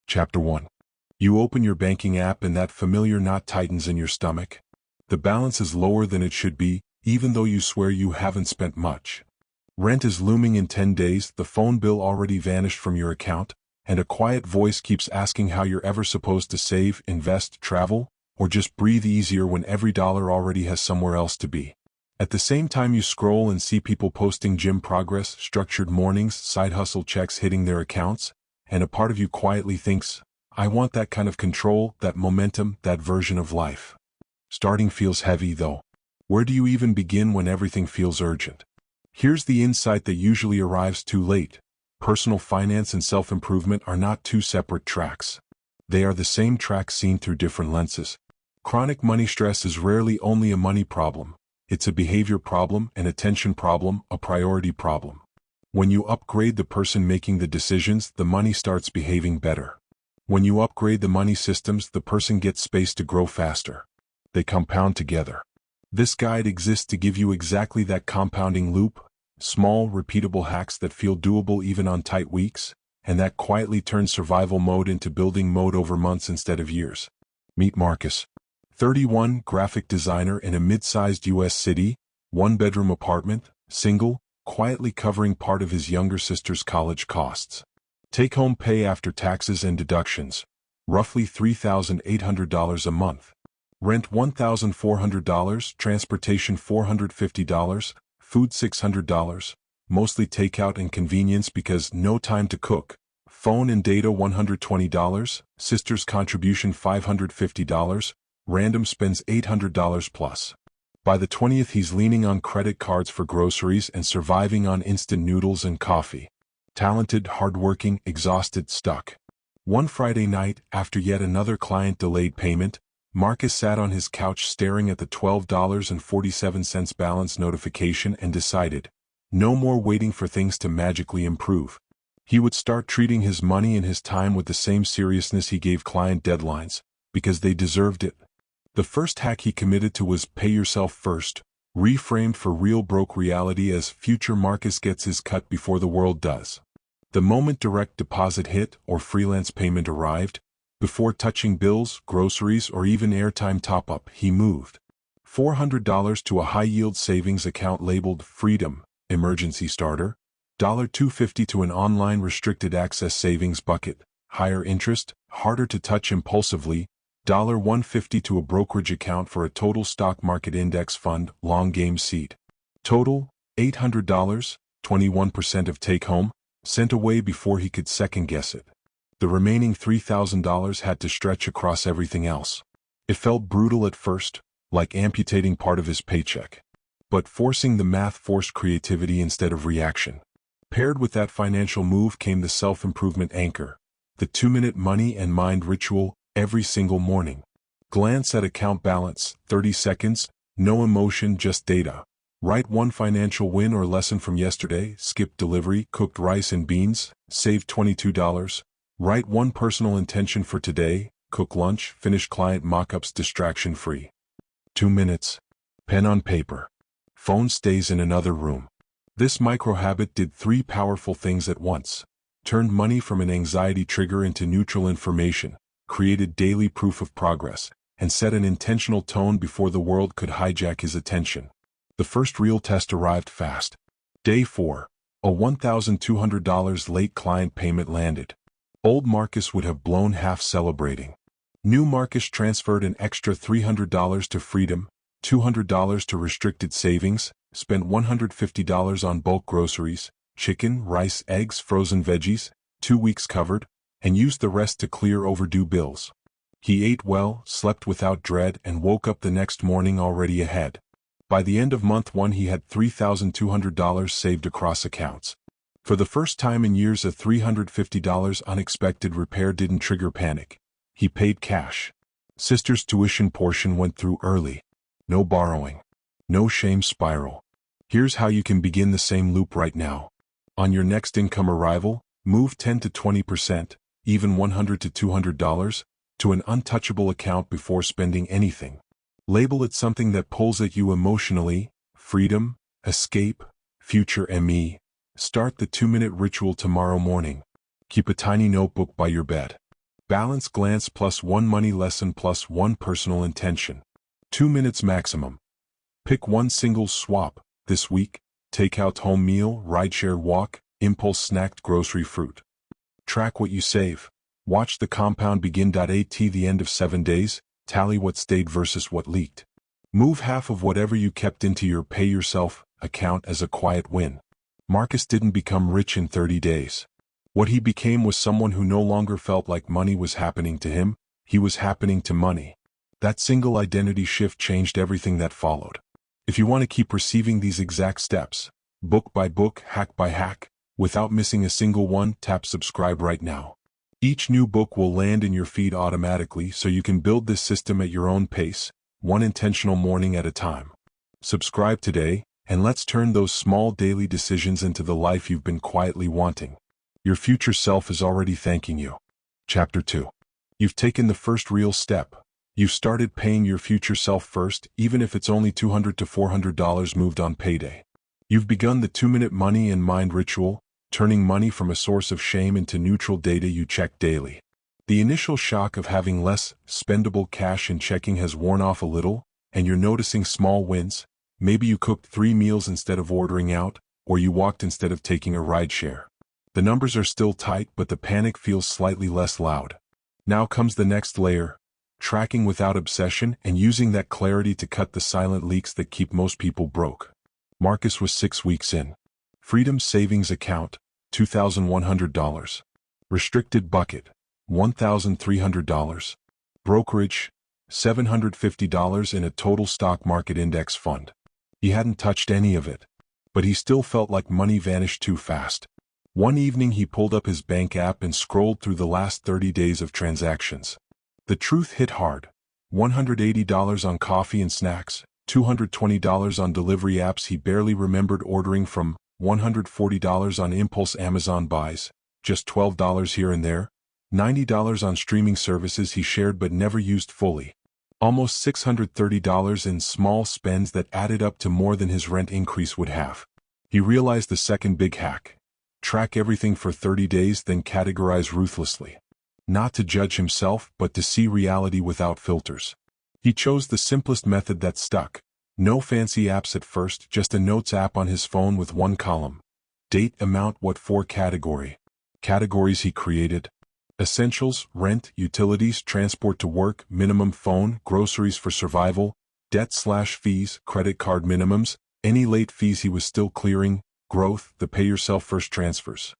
Chapter 1. You open your banking app and that familiar knot tightens in your stomach. The balance is lower than it should be, even though you swear you haven't spent much. Rent is looming in 10 days, the phone bill already vanished from your account, and a quiet voice keeps asking how you're ever supposed to save, invest, travel, or just breathe easier when every dollar already has somewhere else to be. At the same time you scroll and see people posting gym progress, structured mornings, side hustle checks hitting their accounts, and a part of you quietly thinks, I want that kind of control, that momentum, that version of life. Starting feels heavy though. Where do you even begin when everything feels urgent? Here's the insight that usually arrives too late. Personal finance and self-improvement are not two separate tracks. They are the same track seen through different lenses. Chronic money stress is rarely only a money problem. It's a behavior problem, an attention problem, a priority problem. When you upgrade the person making the decisions, the money starts behaving better. When you upgrade the money systems, the person gets space to grow faster. They compound together. This guide exists to give you exactly that compounding loop, small, repeatable hacks that feel doable even on tight weeks, and that quietly turns survival mode into building mode over months instead of years. Meet Marcus. 31, graphic designer in a mid-sized U.S. city, one-bedroom apartment, single, quietly covering part of his younger sister's college costs. Take-home pay after taxes and deductions, roughly $3,800 a month. Rent $1,400, transportation $450, food $600, mostly takeout and convenience because no time to cook. Phone and data $120, sister's contribution $550, random spends $800 plus. By the 20th he's leaning on credit cards for groceries and surviving on instant noodles and coffee. Talented, hardworking, exhausted, stuck. One Friday night, after yet another client delayed payment, Marcus sat on his couch staring at the $12.47 balance notification and decided, no more waiting for things to magically improve. He would start treating his money and his time with the same seriousness he gave client deadlines, because they deserved it. The first hack he committed to was pay yourself first, reframed for real broke reality as future Marcus gets his cut before the world does. The moment direct deposit hit or freelance payment arrived, before touching bills, groceries, or even airtime top-up, he moved $400 to a high-yield savings account labeled Freedom, Emergency Starter, $250 to an online restricted access savings bucket, higher interest, harder to touch impulsively, $150 to a brokerage account for a total stock market index fund, long game seed. Total, $800, 21% of take-home, sent away before he could second-guess it. The remaining $3,000 had to stretch across everything else. It felt brutal at first, like amputating part of his paycheck. But forcing the math forced creativity instead of reaction. Paired with that financial move came the self-improvement anchor, the 2-minute money and mind ritual, every single morning. Glance at account balance, 30 seconds, no emotion, just data. Write one financial win or lesson from yesterday, skip delivery, cooked rice and beans, save $22. Write one personal intention for today, cook lunch, finish client mock-ups distraction-free. 2 minutes. Pen on paper. Phone stays in another room. This micro-habit did 3 powerful things at once. Turned money from an anxiety trigger into neutral information, created daily proof of progress, and set an intentional tone before the world could hijack his attention. The first real test arrived fast. Day 4. A $1,200 late client payment landed. Old Marcus would have blown half celebrating. New Marcus transferred an extra $300 to Freedom, $200 to restricted savings, spent $150 on bulk groceries, chicken, rice, eggs, frozen veggies, 2 weeks covered, and used the rest to clear overdue bills. He ate well, slept without dread, and woke up the next morning already ahead. By the end of month 1 he had $3,200 saved across accounts. For the first time in years a $350 unexpected repair didn't trigger panic. He paid cash. Sister's tuition portion went through early. No borrowing. No shame spiral. Here's how you can begin the same loop right now. On your next income arrival, move 10 to 20%, even $100 to $200, to an untouchable account before spending anything. Label it something that pulls at you emotionally: freedom, escape, future ME. Start the 2-minute ritual tomorrow morning. Keep a tiny notebook by your bed. Balance glance plus 1 money lesson plus 1 personal intention. 2 minutes maximum. Pick one single swap, this week, takeout home meal, rideshare walk, impulse snacked grocery fruit. Track what you save. Watch the compound begin. At the end of 7 days, tally what stayed versus what leaked. Move half of whatever you kept into your pay yourself account as a quiet win. Marcus didn't become rich in 30 days. What he became was someone who no longer felt like money was happening to him, he was happening to money. That single identity shift changed everything that followed. If you want to keep receiving these exact steps, book by book, hack by hack, without missing a single one, tap subscribe right now. Each new book will land in your feed automatically so you can build this system at your own pace, one intentional morning at a time. Subscribe today, and let's turn those small daily decisions into the life you've been quietly wanting. Your future self is already thanking you. Chapter 2. You've taken the first real step. You've started paying your future self first, even if it's only $200 to $400 moved on payday. You've begun the 2-minute money and mind ritual, turning money from a source of shame into neutral data you check daily. The initial shock of having less spendable cash in checking has worn off a little, and you're noticing small wins. Maybe you cooked 3 meals instead of ordering out, or you walked instead of taking a rideshare. The numbers are still tight, but the panic feels slightly less loud. Now comes the next layer. Tracking without obsession and using that clarity to cut the silent leaks that keep most people broke. Marcus was 6 weeks in. Freedom savings account, $2,100. Restricted bucket, $1,300. Brokerage, $750 in a total stock market index fund. He hadn't touched any of it, but he still felt like money vanished too fast. One evening he pulled up his bank app and scrolled through the last 30 days of transactions. The truth hit hard. $180 on coffee and snacks, $220 on delivery apps he barely remembered ordering from, $140 on impulse Amazon buys, just $12 here and there, $90 on streaming services he shared but never used fully. Almost $630 in small spends that added up to more than his rent increase would have. He realized the second big hack. Track everything for 30 days, then categorize ruthlessly. Not to judge himself, but to see reality without filters. He chose the simplest method that stuck. No fancy apps at first, just a notes app on his phone with one column. Date, amount, what for, category. Categories he created. Essentials, rent, utilities, transport to work, minimum phone, groceries for survival, debt/fees, credit card minimums, any late fees he was still clearing, growth, the pay yourself first transfers.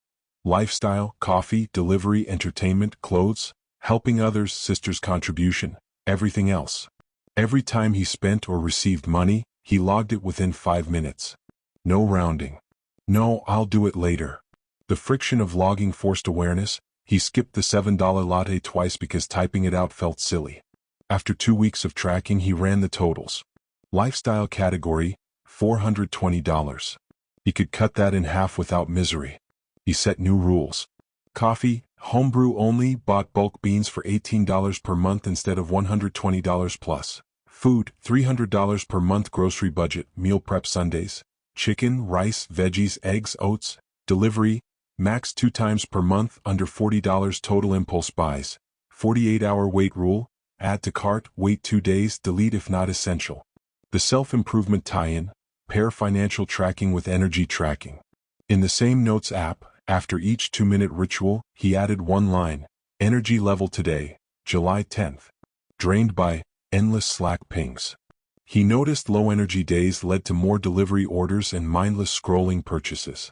Lifestyle, coffee, delivery, entertainment, clothes, helping others, sister's contribution, everything else. Every time he spent or received money, he logged it within 5 minutes. No rounding. No, I'll do it later. The friction of logging forced awareness. He skipped the $7 latte twice because typing it out felt silly. After 2 weeks of tracking, he ran the totals. Lifestyle category, $420. He could cut that in half without misery. He set new rules. Coffee, homebrew only, bought bulk beans for $18 per month instead of $120 plus. Food, $300 per month. Grocery budget, meal prep Sundays. Chicken, rice, veggies, eggs, oats. Delivery, max 2 times per month, under $40 total. Impulse buys. 48-hour wait rule, add to cart, wait 2 days, delete if not essential. The self-improvement tie-in, pair financial tracking with energy tracking. In the same notes app, after each 2-minute ritual, he added one line, energy level today, July 10th. Drained by endless Slack pings. He noticed low energy days led to more delivery orders and mindless scrolling purchases.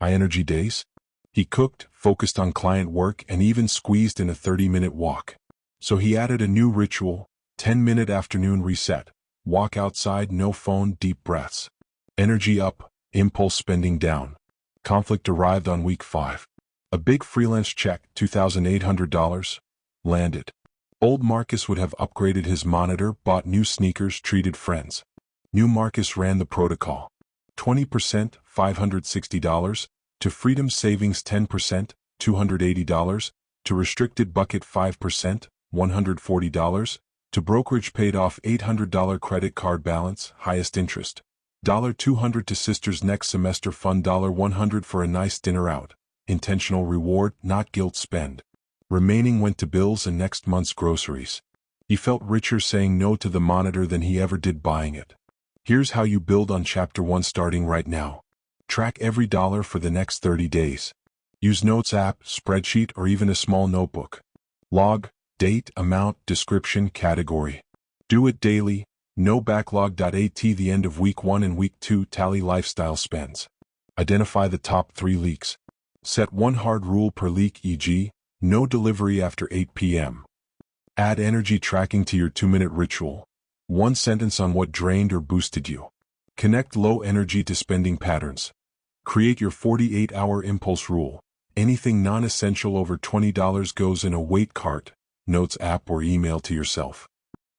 High energy days? He cooked, focused on client work, and even squeezed in a 30-minute walk. So he added a new ritual, 10-minute afternoon reset. Walk outside, no phone, deep breaths. Energy up, impulse spending down. Conflict arrived on week 5. A big freelance check, $2,800, landed. Old Marcus would have upgraded his monitor, bought new sneakers, treated friends. New Marcus ran the protocol. 20%, $560, to freedom savings 10%, $280, to restricted bucket 5%, $140, to brokerage paid off $800 credit card balance, highest interest. $200 to sister's next semester fund, $100 for a nice dinner out. Intentional reward, not guilt spend. Remaining went to bills and next month's groceries. He felt richer saying no to the monitor than he ever did buying it. Here's how you build on Chapter 1 starting right now. Track every dollar for the next 30 days. Use Notes app, spreadsheet, or even a small notebook. Log, date, amount, description, category. Do it daily. No backlog. At the end of week 1 and week 2, tally lifestyle spends. Identify the top 3 leaks. Set one hard rule per leak, e.g., no delivery after 8 p.m. Add energy tracking to your 2-minute ritual. One sentence on what drained or boosted you. Connect low energy to spending patterns. Create your 48-hour impulse rule. Anything non-essential over $20 goes in a weight cart, Notes app, or email to yourself.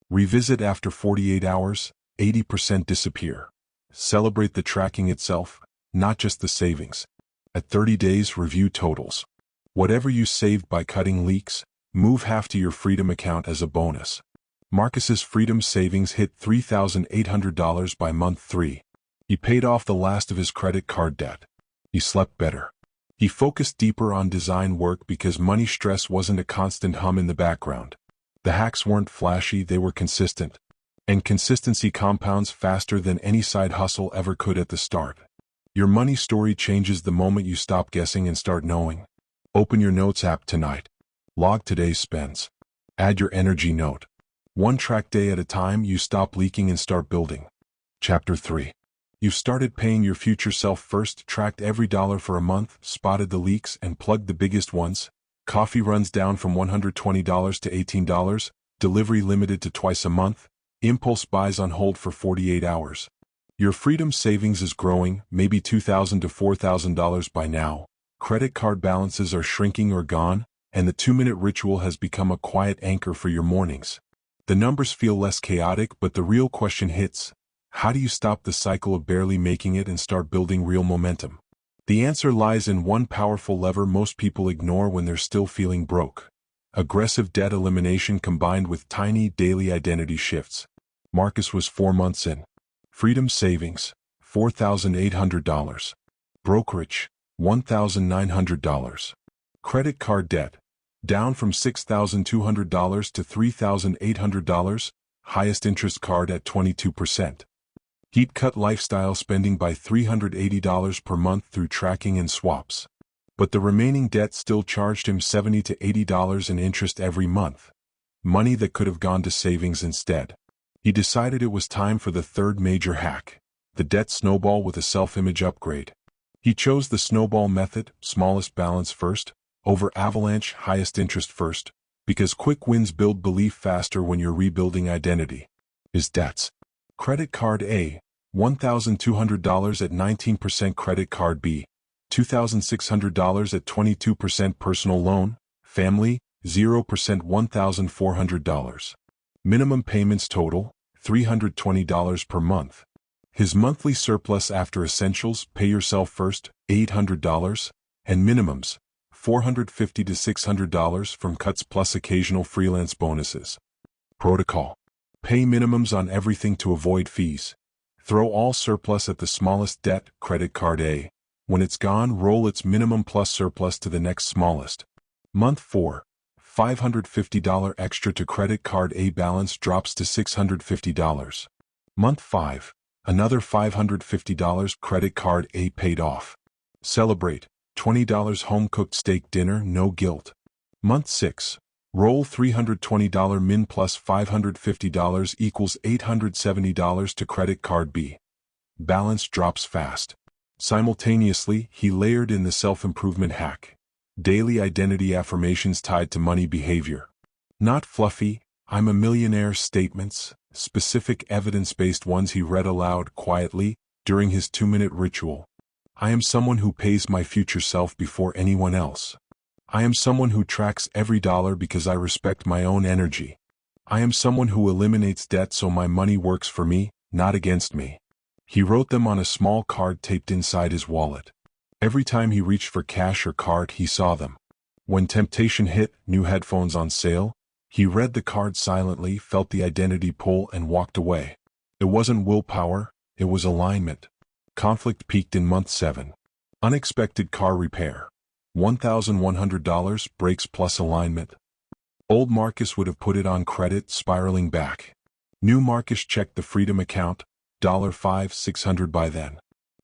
Revisit after 48 hours, 80% disappear. Celebrate the tracking itself, not just the savings. At 30 days, review totals. Whatever you saved by cutting leaks, move half to your Freedom account as a bonus. Marcus's Freedom savings hit $3,800 by month 3. He paid off the last of his credit card debt. He slept better. He focused deeper on design work because money stress wasn't a constant hum in the background. The hacks weren't flashy, they were consistent. And consistency compounds faster than any side hustle ever could at the start. Your money story changes the moment you stop guessing and start knowing. Open your Notes app tonight. Log today's spends. Add your energy note. One track day at a time, you stop leaking and start building. Chapter 3. You've started paying your future self first, tracked every dollar for a month, spotted the leaks, and plugged the biggest ones. Coffee runs down from $120 to $18, delivery limited to twice a month, impulse buys on hold for 48 hours. Your Freedom savings is growing, maybe $2,000 to $4,000 by now. Credit card balances are shrinking or gone, and the 2-minute ritual has become a quiet anchor for your mornings. The numbers feel less chaotic, but the real question hits. How do you stop the cycle of barely making it and start building real momentum? The answer lies in one powerful lever most people ignore when they're still feeling broke. Aggressive debt elimination combined with tiny daily identity shifts. Marcus was 4 months in. Freedom savings, $4,800. Brokerage, $1,900. Credit card debt, down from $6,200 to $3,800, highest interest card at 22%. He'd cut lifestyle spending by $380 per month through tracking and swaps. But the remaining debt still charged him $70 to $80 in interest every month. Money that could have gone to savings instead. He decided it was time for the third major hack, the debt snowball with a self-image upgrade. He chose the snowball method, smallest balance first, over avalanche, highest interest first, because quick wins build belief faster when you're rebuilding identity. His debts. Credit card A, $1,200 at 19%. Credit card B, $2,600 at 22%. Personal loan, family, 0%. $1,400. Minimum payments total, $320 per month. His monthly surplus after essentials, pay yourself first, $800, and minimums, $450 to $600 from cuts plus occasional freelance bonuses. Protocol. Pay minimums on everything to avoid fees. Throw all surplus at the smallest debt, credit card A. When it's gone, roll its minimum plus surplus to the next smallest. Month 4. $550 extra to credit card A, balance drops to $650. Month 5. Another $550, credit card A paid off. Celebrate, $20 home-cooked steak dinner, no guilt. Month 6. Roll $320 min plus $550 equals $870 to credit card B. Balance drops fast. Simultaneously, he layered in the self-improvement hack. Daily identity affirmations tied to money behavior. Not fluffy, "I'm a millionaire" statements, specific evidence-based ones he read aloud quietly during his 2-minute ritual. I am someone who pays my future self before anyone else. I am someone who tracks every dollar because I respect my own energy. I am someone who eliminates debt so my money works for me, not against me. He wrote them on a small card taped inside his wallet. Every time he reached for cash or card, he saw them. When temptation hit, new headphones on sale, he read the card silently, felt the identity pull, and walked away. It wasn't willpower, it was alignment. Conflict peaked in month 7. Unexpected car repair. $1,100, brakes plus alignment. Old Marcus would have put it on credit, spiraling back. New Marcus checked the Freedom account, $5,600 by then.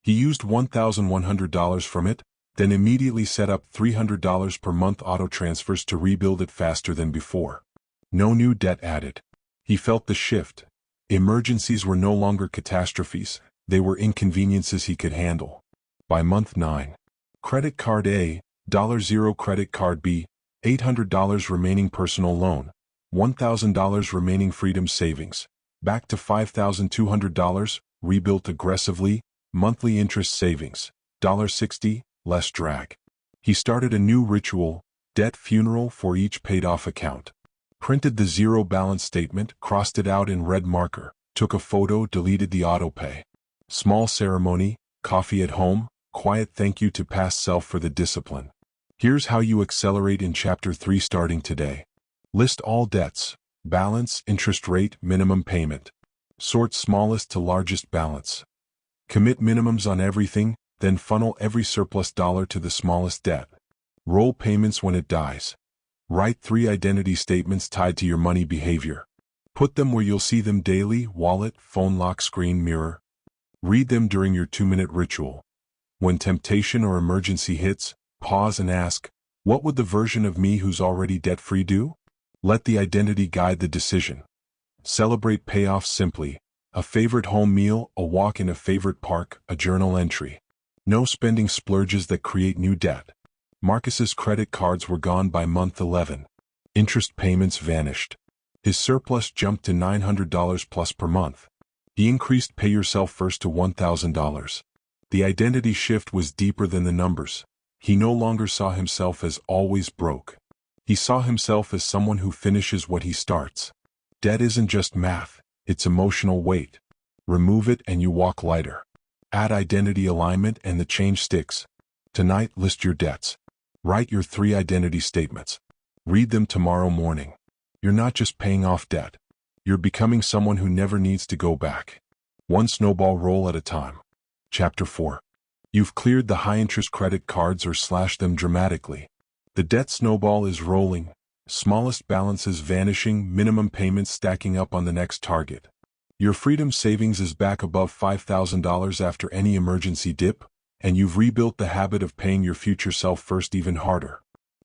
He used $1,100 from it, then immediately set up $300 per month auto transfers to rebuild it faster than before. No new debt added. He felt the shift. Emergencies were no longer catastrophes, they were inconveniences he could handle. By month 9. Credit card A, $0 credit card B, $800 remaining personal loan, $1,000 remaining Freedom savings, back to $5,200, rebuilt aggressively, monthly interest savings, $60, less drag. He started a new ritual, debt funeral for each paid-off account. Printed the zero balance statement, crossed it out in red marker, took a photo, deleted the autopay. Small ceremony, coffee at home, quiet thank you to past self for the discipline. Here's how you accelerate in Chapter 3 starting today. List all debts, balance, interest rate, minimum payment. Sort smallest to largest balance. Commit minimums on everything, then funnel every surplus dollar to the smallest debt. Roll payments when it dies. Write 3 identity statements tied to your money behavior. Put them where you'll see them daily: wallet, phone lock, screen, mirror. Read them during your 2-minute ritual. When temptation or emergency hits, pause and ask, what would the version of me who's already debt-free do? Let the identity guide the decision. Celebrate payoffs simply: a favorite home meal, a walk in a favorite park, a journal entry. No spending splurges that create new debt. Marcus's credit cards were gone by month 11. Interest payments vanished. His surplus jumped to $900 plus per month. He increased Pay Yourself First to $1,000. The identity shift was deeper than the numbers. He no longer saw himself as always broke. He saw himself as someone who finishes what he starts. Debt isn't just math, it's emotional weight. Remove it and you walk lighter. Add identity alignment and the change sticks. Tonight, list your debts. Write your 3 identity statements. Read them tomorrow morning. You're not just paying off debt. You're becoming someone who never needs to go back. One snowball roll at a time. Chapter 4. You've cleared the high-interest credit cards or slashed them dramatically. The debt snowball is rolling. Smallest balances vanishing, minimum payments stacking up on the next target. Your Freedom savings is back above $5,000 after any emergency dip, and you've rebuilt the habit of paying your future self first even harder.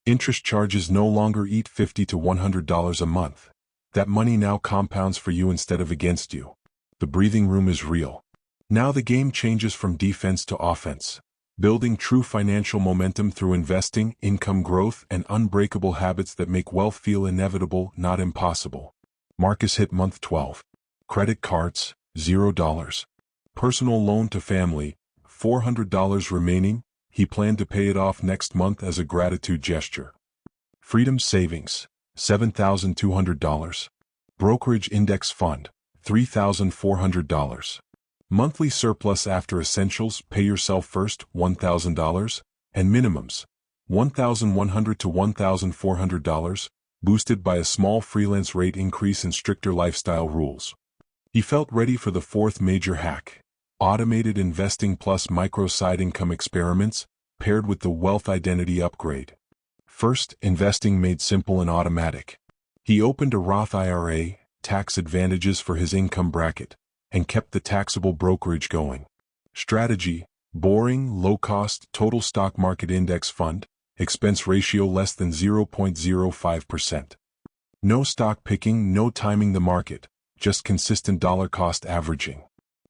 Interest charges no longer eat $50 to $100 a month. That money now compounds for you instead of against you. The breathing room is real. Now the game changes from defense to offense. Building true financial momentum through investing, income growth, and unbreakable habits that make wealth feel inevitable, not impossible. Marcus hit month 12. Credit cards, $0. Personal loan to family, $400 remaining. He planned to pay it off next month as a gratitude gesture. Freedom savings, $7,200. Brokerage index fund, $3,400. Monthly surplus after essentials, Pay Yourself First, $1,000, and minimums, $1,100 to $1,400, boosted by a small freelance rate increase and stricter lifestyle rules. He felt ready for the 4th major hack. Automated investing plus micro-side income experiments, paired with the wealth identity upgrade. First, investing made simple and automatic. He opened a Roth IRA, tax advantages for his income bracket, and kept the taxable brokerage going. Strategy: boring, low-cost, total stock market index fund, expense ratio less than 0.05%. No stock picking, no timing the market, just consistent dollar cost averaging.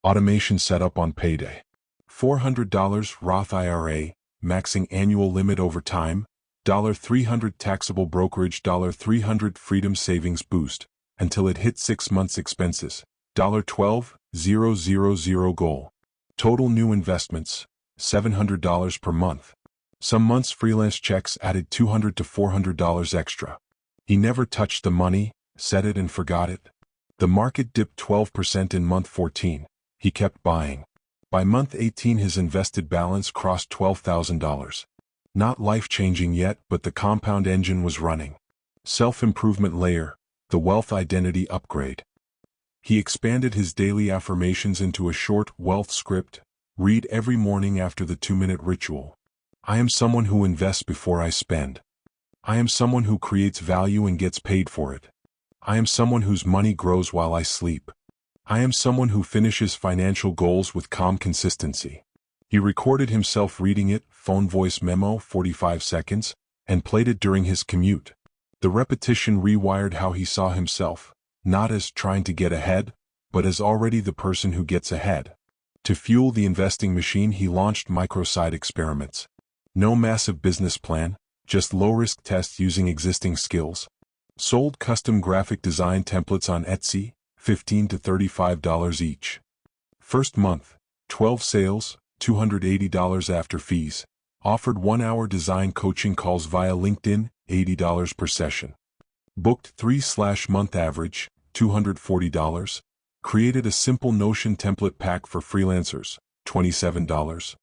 Automation set up on payday. $400 Roth IRA, maxing annual limit over time, $300 taxable brokerage, $300 Freedom savings boost, until it hit 6 months expenses, $12,000 goal. Total new investments, $700 per month. Some months freelance checks added $200 to $400 extra. He never touched the money, set it and forgot it. The market dipped 12% in month 14. He kept buying. By month 18 his invested balance crossed $12,000. Not life-changing yet, but the compound engine was running. Self-improvement layer, the wealth identity upgrade. He expanded his daily affirmations into a short wealth script, read every morning after the 2-minute ritual. I am someone who invests before I spend. I am someone who creates value and gets paid for it. I am someone whose money grows while I sleep. I am someone who finishes financial goals with calm consistency. He recorded himself reading it, phone voice memo, 45 seconds, and played it during his commute. The repetition rewired how he saw himself, not as trying to get ahead, but as already the person who gets ahead. To fuel the investing machine, he launched micro-side experiments. No massive business plan, just low-risk tests using existing skills. Sold custom graphic design templates on Etsy, $15 to $35 each. First month, 12 sales, $280 after fees. Offered 1-hour design coaching calls via LinkedIn, $80 per session. Booked 3/month average, $240. Created a simple Notion template pack for freelancers, $27.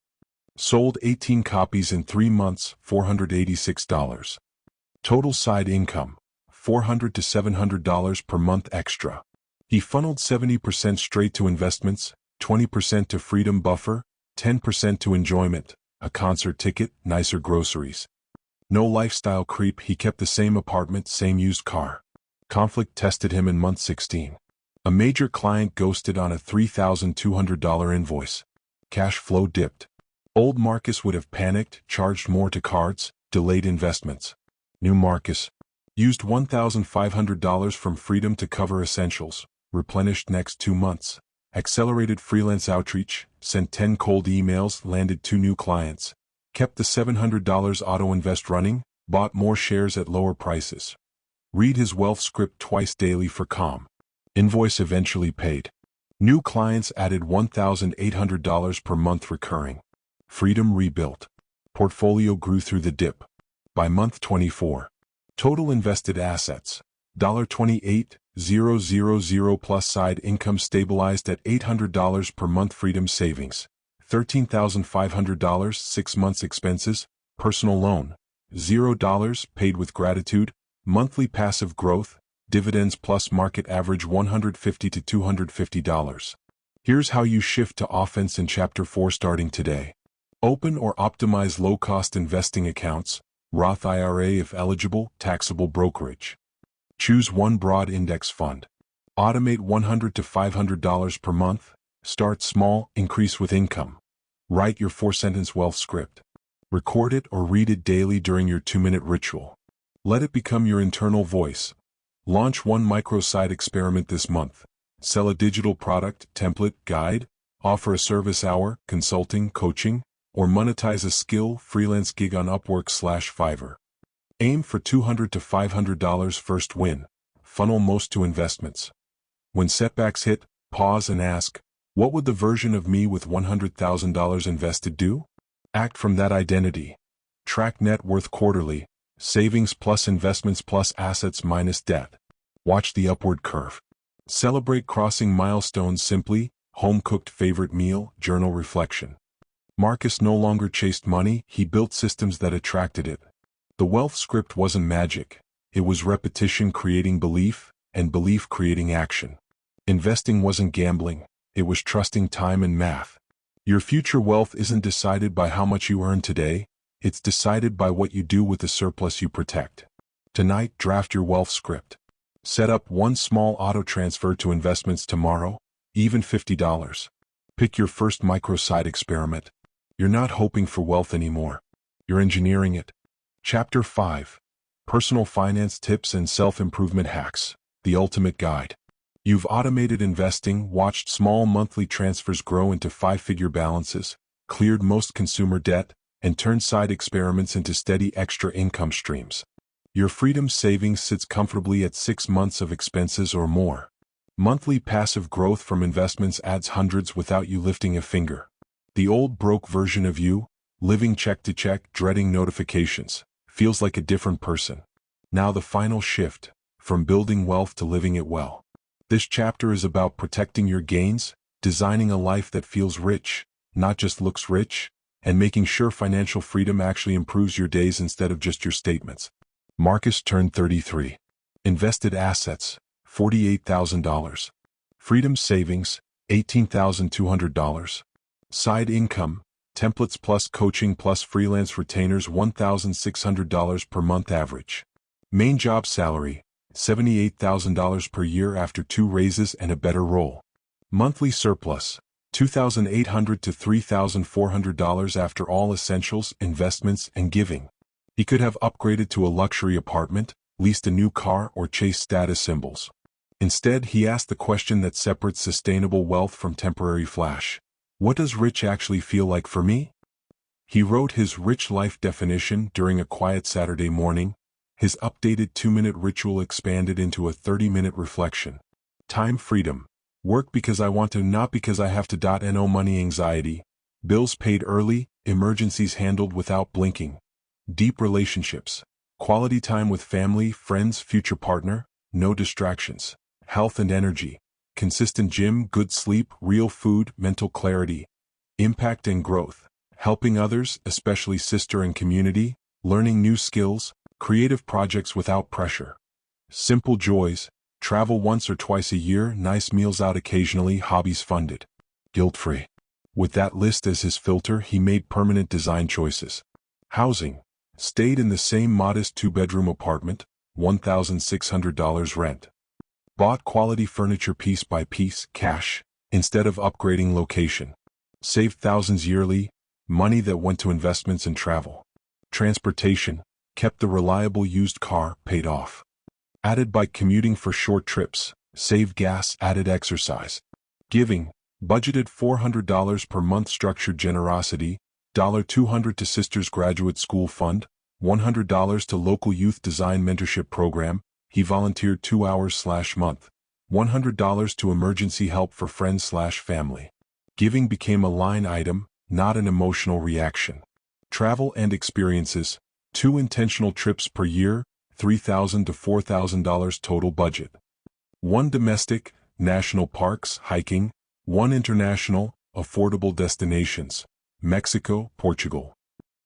Sold 18 copies in 3 months, $486. Total side income, $400 to $700 per month extra. He funneled 70% straight to investments, 20% to freedom buffer, 10% to enjoyment, a concert ticket, nicer groceries. No lifestyle creep, he kept the same apartment, same used car. Conflict tested him in month 16. A major client ghosted on a $3,200 invoice. Cash flow dipped. Old Marcus would have panicked, charged more to cards, delayed investments. New Marcus used $1,500 from freedom to cover essentials, replenished next 2 months. Accelerated freelance outreach, sent 10 cold emails, landed 2 new clients. Kept the $700 auto invest running, bought more shares at lower prices. Read his wealth script twice daily for calm. Invoice eventually paid. New clients added $1,800 per month recurring. Freedom rebuilt. Portfolio grew through the dip. By month 24. Total invested assets, $28,000 plus side income stabilized at $800 per month. Freedom savings, $13,500. 6 months expenses, personal loan, $0 paid with gratitude. Monthly passive growth, dividends plus market average $150 to $250. Here's how you shift to offense in Chapter 4 starting today. Open or optimize low-cost investing accounts, Roth IRA if eligible, taxable brokerage. Choose one broad index fund. Automate $100 to $500 per month. Start small, increase with income. Write your 4-sentence wealth script. Record it or read it daily during your 2-minute ritual. Let it become your internal voice. Launch one micro-side experiment this month. Sell a digital product, template, guide, offer a service hour, consulting, coaching, or monetize a skill, freelance gig on Upwork/Fiverr. Aim for $200 to $500 first win. Funnel most to investments. When setbacks hit, pause and ask, what would the version of me with $100,000 invested do? Act from that identity. Track net worth quarterly, savings plus investments plus assets minus debt. Watch the upward curve. Celebrate crossing milestones simply, home-cooked favorite meal, journal reflection. Marcus no longer chased money, he built systems that attracted it. The wealth script wasn't magic. It was repetition creating belief, and belief creating action. Investing wasn't gambling. It was trusting time and math. Your future wealth isn't decided by how much you earn today. It's decided by what you do with the surplus you protect. Tonight, draft your wealth script. Set up one small auto transfer to investments tomorrow, even $50. Pick your first micro-side experiment. You're not hoping for wealth anymore. You're engineering it. Chapter 5. Personal Finance Tips and Self-Improvement Hacks, the Ultimate Guide. You've automated investing, watched small monthly transfers grow into 5-figure balances, cleared most consumer debt, and turned side experiments into steady extra income streams. Your freedom savings sits comfortably at 6 months of expenses or more. Monthly passive growth from investments adds hundreds without you lifting a finger. The old broke version of you, living check to check, dreading notifications, feels like a different person. Now the final shift, from building wealth to living it well. This chapter is about protecting your gains, designing a life that feels rich, not just looks rich, and making sure financial freedom actually improves your days instead of just your statements. Marcus turned 33. Invested assets, $48,000. Freedom savings, $18,200. Side income, Templates plus coaching plus freelance retainers $1,600 per month average. Main job salary, $78,000 per year after 2 raises and a better role. Monthly surplus, $2,800 to $3,400 after all essentials, investments, and giving. He could have upgraded to a luxury apartment, leased a new car, or chased status symbols. Instead, he asked the question that separates sustainable wealth from temporary flash. What does rich actually feel like for me? He wrote his rich life definition during a quiet Saturday morning. His updated 2-minute ritual expanded into a 30-minute reflection. Time freedom. Work because I want to, not because I have to. No money anxiety. Bills paid early, emergencies handled without blinking. Deep relationships. Quality time with family, friends, future partner. No distractions. Health and energy. Consistent gym, good sleep, real food, mental clarity. Impact and growth. Helping others, especially sister and community. Learning new skills. Creative projects without pressure. Simple joys. Travel once or twice a year, nice meals out occasionally, hobbies funded. Guilt-free. With that list as his filter, he made permanent design choices. Housing. Stayed in the same modest 2-bedroom apartment, $1,600 rent. Bought quality furniture piece by piece, cash, instead of upgrading location. Saved thousands yearly, money that went to investments and travel. Transportation. Kept the reliable used car, paid off. Added bike commuting for short trips, saved gas, added exercise. Giving, budgeted $400 per month, structured generosity, $200 to Sisters Graduate School Fund, $100 to local youth design mentorship program. He volunteered 2 hours/month, $100 to emergency help for friends/family. Giving became a line item, not an emotional reaction. Travel and experiences, 2 intentional trips per year, $3,000 to $4,000 total budget. 1 domestic, national parks, hiking, 1 international, affordable destinations, Mexico, Portugal.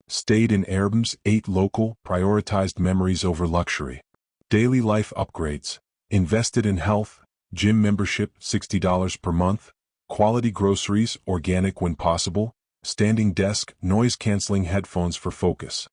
Stayed in Airbnbs, 8 local, prioritized memories over luxury. Daily life upgrades, invested in health, gym membership, $60 per month, quality groceries, organic when possible, standing desk, noise-canceling headphones for focus.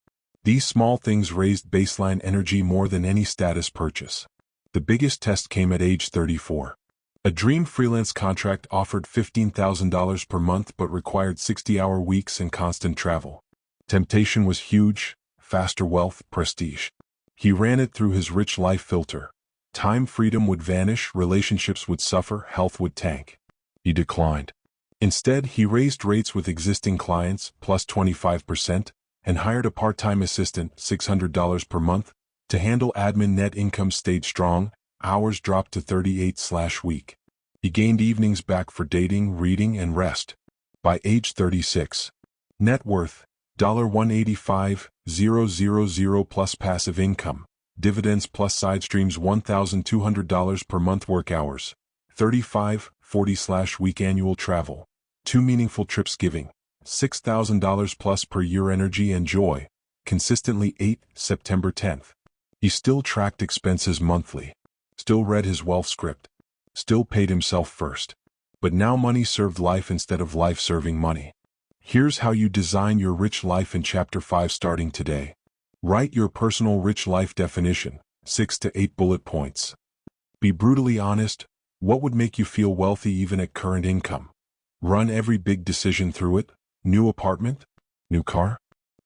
These small things raised baseline energy more than any status purchase. The biggest test came at age 34. A dream freelance contract offered $15,000 per month but required 60-hour weeks and constant travel. Temptation was huge, faster wealth, prestige. He ran it through his rich life filter. Time freedom would vanish, relationships would suffer, health would tank. He declined. Instead, he raised rates with existing clients, plus 25%, and hired a part-time assistant, $600 per month, to handle admin. Net income stayed strong, hours dropped to 38/week. He gained evenings back for dating, reading, and rest. By age 36. Net worth, $185,000 plus passive income, dividends plus side streams $1,200 per month, work hours, 35-40/week, annual travel, 2 meaningful trips, giving, $6,000 plus per year, energy and joy, consistently 8 September 10th. He still tracked expenses monthly, still read his wealth script, still paid himself first. But now money served life instead of life serving money. Here's how you design your rich life in Chapter 5 starting today. Write your personal rich life definition, 6 to 8 bullet points. Be brutally honest. What would make you feel wealthy even at current income? Run every big decision through it. New apartment? New car?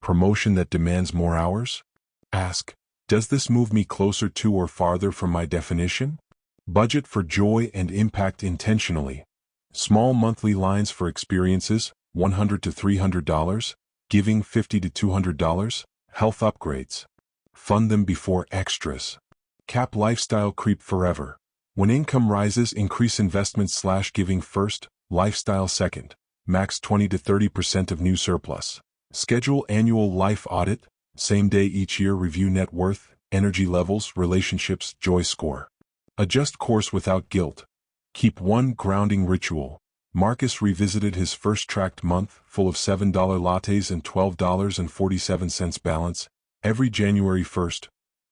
Promotion that demands more hours? Ask, does this move me closer to or farther from my definition? Budget for joy and impact intentionally. Small monthly lines for experiences, $100 to $300, giving $50 to $200, health upgrades. Fund them before extras. Cap lifestyle creep forever. When income rises, increase investments/giving first, lifestyle second. Max 20 to 30% of new surplus. Schedule annual life audit, same day each year, review net worth, energy levels, relationships, joy score. Adjust course without guilt. Keep one grounding ritual. Marcus revisited his first tracked month, full of $7 lattes and $12.47 balance, every January 1st.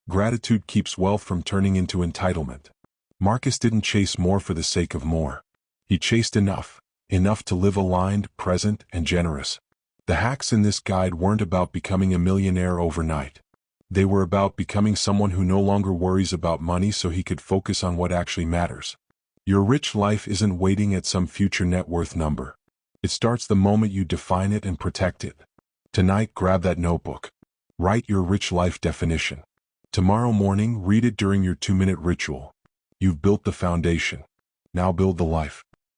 Gratitude keeps wealth from turning into entitlement. Marcus didn't chase more for the sake of more. He chased enough to live aligned, present, and generous. The hacks in this guide weren't about becoming a millionaire overnight. They were about becoming someone who no longer worries about money so he could focus on what actually matters. Your rich life isn't waiting at some future net worth number. It starts the moment you define it and protect it. Tonight, grab that notebook. Write your rich life definition. Tomorrow morning, read it during your 2-minute ritual. You've built the foundation. Now build the life.